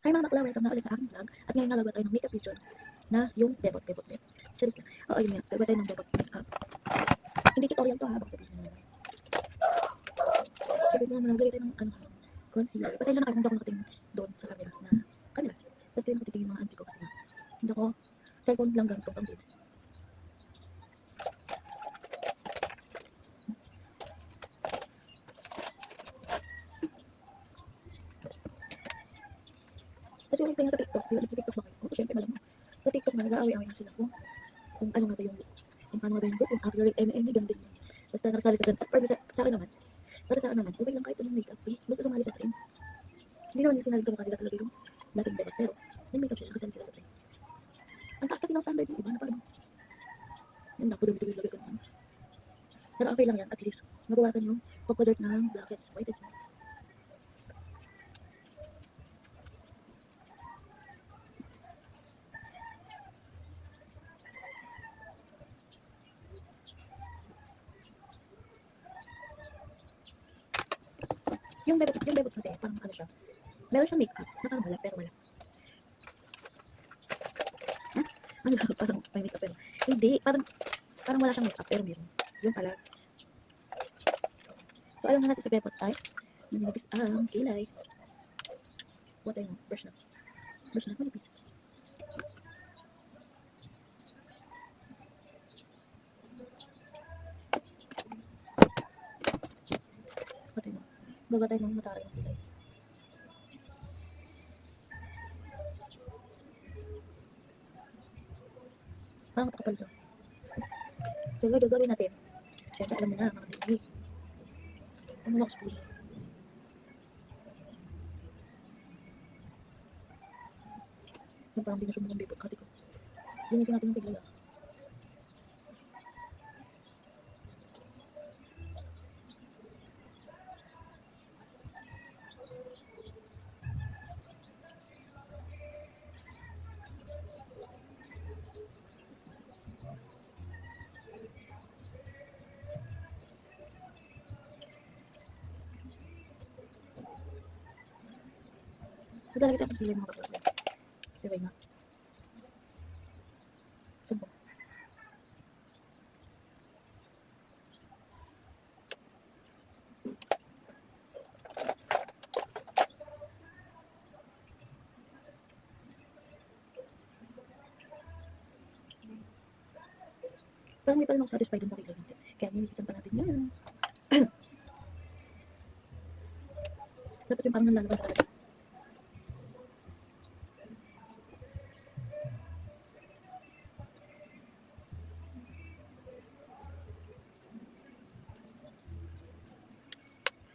Hi mga bakla, welcome na ulit sa aking vlog. At ngayon nalagawa tayo ng makeup video na yung bebot. Charis na. Oo, yun nga. Gagawa tayo ng bebot makeup. Hindi tutorial to ha, baka sabihin mo naman. Sabihin mo naman, naglagay tayo ng concealer. Pasay lang na kayo kung hindi ako nakatingin doon sa camera na kanila. Tapos kayo nakatingin yung mga auntie ko kasi nga. Hindi ako, cellphone lang ganito pang video. Kasi yung tingnan sa TikTok, yung nag-TikTok ba kayo? Oo, syempre malam mo. Sa TikTok na nag-aaway-away na sila kung ano nga ba yung look. Kung paano nga ba yung look, kung accurate, ganun din yun. Basta nakasali sa ganun. Pero sa akin naman, para sa akin naman, okay lang kahit anong makeup eh. Basta sumali sa trend. Hindi naman yung sinabi ko kanila talaga yung dating bebot. Pero, nag-makeup sila, nakasali sila sa trend. Ang taas kasi ng standard mo, diba? Na parang, yun na, pudong-pudong lagay ko naman. Pero okay lang yan, at least, mabawasan yung pagka-dark ng blackheads, whiteheads mo. Yung bebot kasi, parang ano siya, meron siyang makeup na parang wala, pero wala. Ha? Ano lang, parang may makeup pero, hindi, parang wala siyang makeup, pero meron. Yung pala. So, alam na natin sa bebot ay, nanilipis ang kilay. What tayo, brush na. Brush na, manipis. What tayo, gawa tayo ng matara yung kilay. Parang kapal to. So, gagawin natin. Siyempre, alam mo na, mga tingin. Ito muna ako school. Yung parang binasyon mo ng bebot, kati ko. Linitin natin yung kilay ah. Maglalagay tayo ng silay mga bakla. Silay na. Saan ba? Parang hindi pa rin ako satisfied dun sa kilay natin. Kaya nilipisan pa natin yan. Dapat yung parang nalalaban talaga.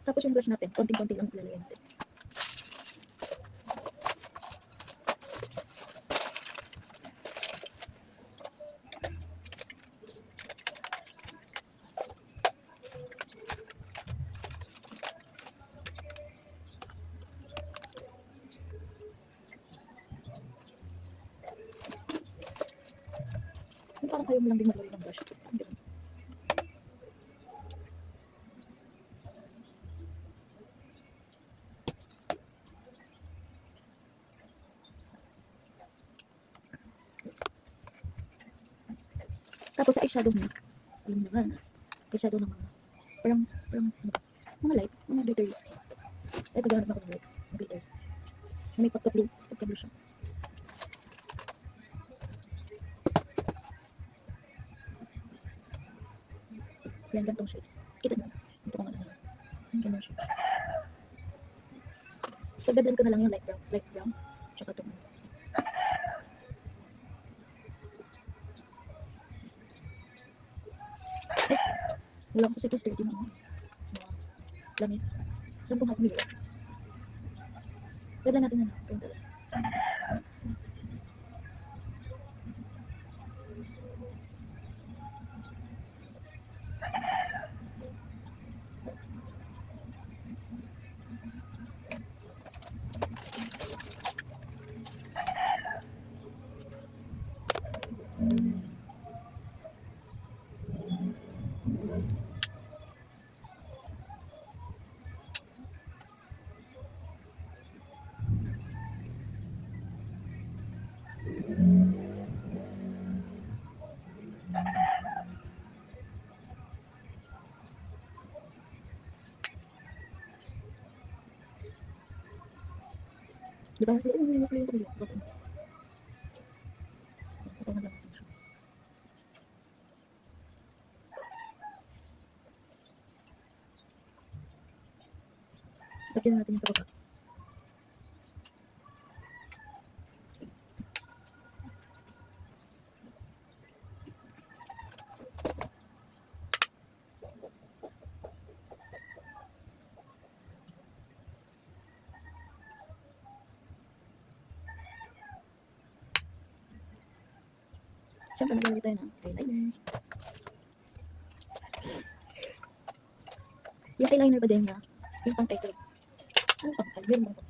Tapos yung brush natin, konting-konti lang ilalagay natin. Yung parang ayaw mo lang din maglagay ng brush. Ganun. Tapos sa eyeshadow niya, alam mo naman, eyeshadow ng parang, ano ba? Mga light, mga glitter. Ito gano'n ako ng light, glitter. May pagka-blue siya. Yan, gantong shade. Kita nyo, ito kung ano na. Yan, ganun shade. So, blend ko na lang yung light brown, tsaka itong ano. Wala ko kasi ito sturdy na mga lamis. Alam ko nga kumili. Blend natin na lang. Di ba? Hindi ko nilinis mo yung pamilya. Bakit? Patungan lang natin siya. Sakyan natin yung sa baba. Siyempre, maglalagay tayo ng eyeliner. Yung eyeliner ba din na, yung pang eyeliner. Ano pang eyeliner mo?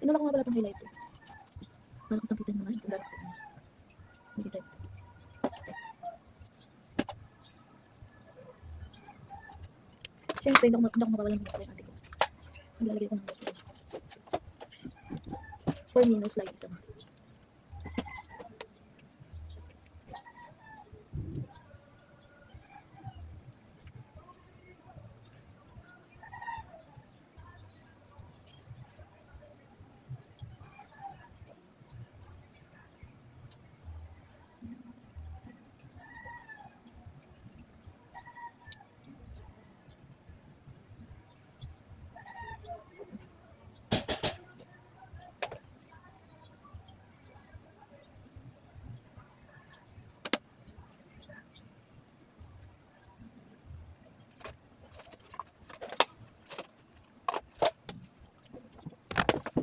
Inala ko nga pala itong highlighter. Para kitang-kita naman kung darating ko. Hindi tayo. Siyempre, hindi ako makawalan ng nose line ko. Maglalagay ko ng nose line. For me, nose line is a must.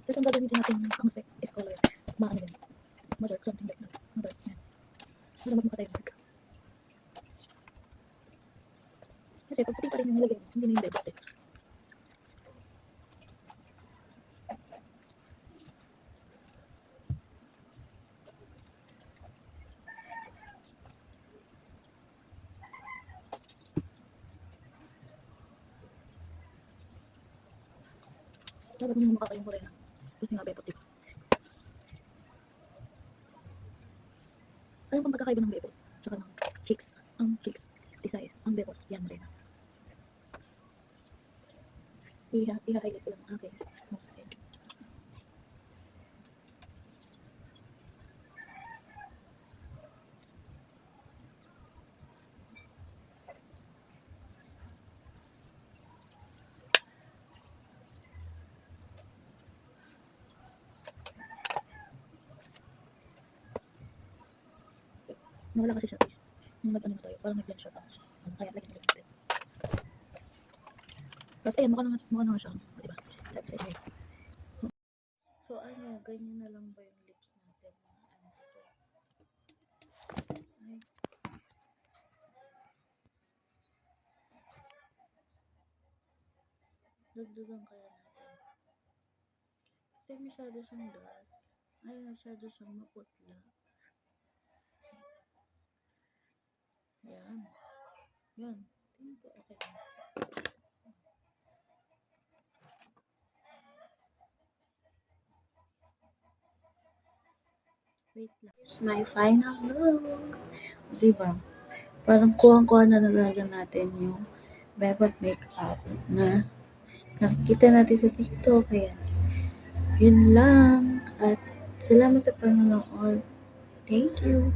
Tapos ang gagamitin natin ang set is color. Maano din. Madark, something like that. Madark. Yan. Para mas makatay dark. Kasi pag puti pa rin yung nilagay mo, hindi na yung bebot eh. Dapat mo makakayong kulay na. Kasi nga bebot, diba? Ano pang pagkakaiba ng bebot? Tsaka ng cheeks. Ang cheeks, desire. Ang bebot, yan morena. Iha-highlight ko lang ang aking nose line. Nawala kasi siya. Nung nag-ano na tayo, parang nag-blend siya sa kaya lagyan nila natin. Tapos ayan, mukha na nga siya. O, diba? Sabi sa inyo. So ano, ganyan na lang ba yung lips natin? Ano to? Ay. Dagdagan kaya natin. Kasi masyado siyang dark. Ay, masyado siyang maputla. Yan. Yan. Tingin ko okay lang. Wait lang. Here's my final look. Diba? Parang kuhang-kuha na nalagan natin yung Bebot makeup na nakikita natin sa TikTok. Kaya, yun lang. At salamat sa panonood. Thank you.